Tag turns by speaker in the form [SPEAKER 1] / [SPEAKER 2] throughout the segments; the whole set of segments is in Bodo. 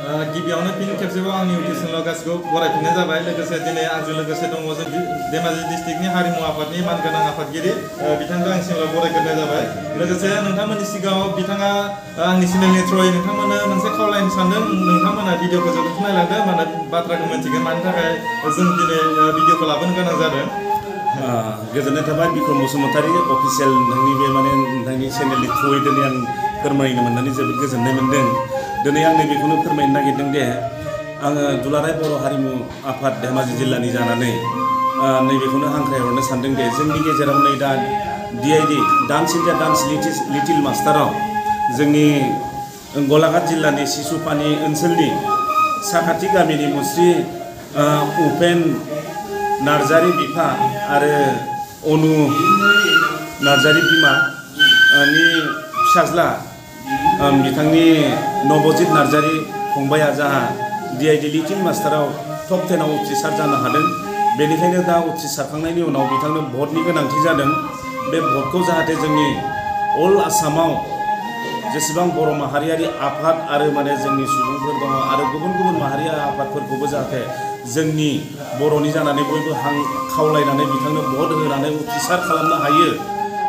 [SPEAKER 1] गिबियावनो फिन खेबसेबाव आंनि इउटुब चेनेलाव गासिखौ बरायफिननाय जाबाय। लोगोसे दिनै आंजों लोगोसे दङ जों धेमाजि डिस्ट्रिक्टनि हारिमु आफादनि मानगोनां आफादगिरि बिथांखौ आं चेनेलाव बरायग्रोनाय जाबाय। लोगोसे नोंथांमोननि सिगाङाव बिथाङा आंनि चेनेलनि थ्रुयै नोंथांमोननो मोनसे खावलायनो सानदों। नोंथांमोना भिडिअखौ जोबोद नायलांदों, माने बाथ्राखौ मिन्थिगोन मानि थाखाय जों दिनै भिडिअखौ लाबोनो गोनां जादों।
[SPEAKER 2] गोजोननाय थाबाय बिक्रम बसुमतारी अफिसियेल नोंथांनि बे माने नोंथांनि चेनेलनि थ्रुयै दिनै आं फोरमायनो मोननानै जोबोद गोजोननाय मोन्दों। दिनै आं नैबेखौनो फोरमायनो नागिरदों दे आङो दुलाराय बर' हारिमु आफाद धेमाजि जिल्लानि जानानै नैबेखौनो हांख्रायहरनो सानदों दे जोंनि गेजेराव नै दा DID dance India dance little मास्टाराव जोंनि गलाघाट जिल्लानि सिसुपानि ओनसोलनि साखाथि गामिनि मुस्रि उपेन नार्जारी बिफा आरो अनु नार्जारी बिमानि फिसाज्ला बिथांनि नबजित नार्जारी फंबाया जाहा DID लिटिल मास्टाराव टप 10 आव उथ्रिसार जानो हादों। बेनिखायनो दा उथ्रिसारखांनायनि उनाव बिथांनो भटनि गोनांथि जादों। बे भटखौ जाहाथे जोंनि अल आसामाव जेसेबां बर' माहारियारि आफाद आरो माने जोंनि सुबुंफोर दङ आरो गुबुन गुबुन माहारियारि आफादफोरखौबो जाहाथे जोंनि बर'नि जानानै बयबो खावलायनानै बिथांनो भट होनानै उथ्रिसार खालामनो हायो,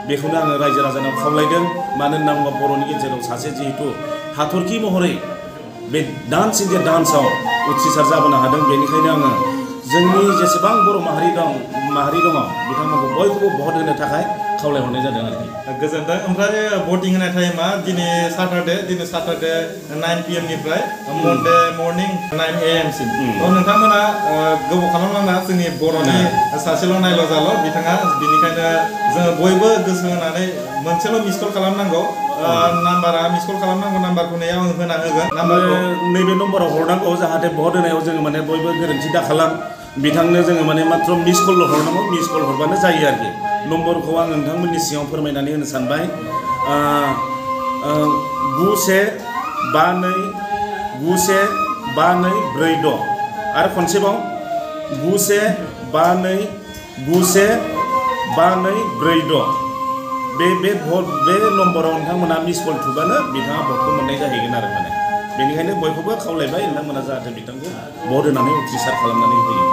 [SPEAKER 2] बेखौनो आङो रायजो राजानाव खावलायदों। मानो होनना बुङोबा बर'नि गेजेराव सासे जिहेतु हाथरखि महरै बे डान्स इन्डिया डान्सआव उथ्रिसार जाबोनो हादों। बेनिखायनो आङो जोंनि जेसेबां बर' माहारि दङ बिथांमोनखौ बयखौबो भट होनो थाखाय खावलायहरनाय जादों आरोखि।
[SPEAKER 1] गोजोनथों। ओमफ्राय भटिं होनाय टाइमा दिनै साटारडे 9 PM निफ्राय मन्डे मर्निं 9 AM सिम। नोंथांमोना गोबाव खालामनाङा, जोंनि बर'नि सासेल' नायल' जाल' बिथाङा, बिनिखायनो जोङो बयबो गोसो होनानै मोनसेल' मिस कल खालामनांगौ। नाम्बारा मिस कल खालामनांगौ, नाम्बारखौ नै आं होना होगोन। नाम्बारखौ
[SPEAKER 2] नैबे नम्बराव हरनांगौ जाहाथे भट होनायाव जोङो माने बयबो गोरोन्थि दाखालाम। बिथांनो जोङो माने मात्र मिस कल हरनांगौ, मिस कल हरबानो जायो आरोखि। नम्बरखौ आं नोंथांमोननि सिगाङाव फोरमायनानै होनो सानबाय। 9152915246 आरो खनसेबाव 9152915246। बे नम्बराव नोंथांमोना मिस कल थुबानो बिथाङा भटखौ मोननाय जाहैगोन आरो माने। बेनिखायनो बयखौबो खावलायबाय नोंथांमोना जाहाथे बिथांखौ भट होनानै उथ्रिसार खालामनानै होयो।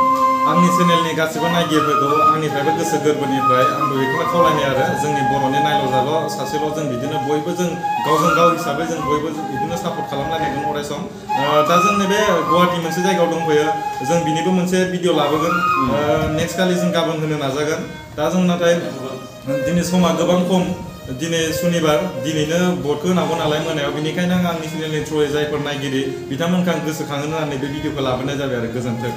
[SPEAKER 1] आंनि चेनेलनि गासिबो नायगिरिफोरखौ आंनिफ्रायबो गोसो गोरबोनिफ्राय आंबो बेखौनो खावलायनाय आरो जोंनि बर'नि नायल' जाल' सासेल' जों बिदिनो बयबो जों गावजों गाव हिसाबै जों बयबो बिदिनो सापर्ट खालामलायनांगोन अराय सम। दा जों नैबे गुवाहाटि मोनसे जायगायाव दंफैयो, जों बिनिबो मोनसे भिडिअ लाबोगोन। नेक्स्ट खालि जों गाबोन होनो नाजागोन। दा जों नाथाय दिनै समा गोबां खम, दिनै सुनिबार, दिनैनो भटखौ होनांगौ नालाय मोनायाव। बेनिखायनो आं आंनि चेनेलनि थ्रुयै जायफोर नायगिरि बिथांमोनखौ आं गोसोखांहोनो होननानै बे भिडिअखौ लाबोनाय जाबाय आरो। गोजोन्थों।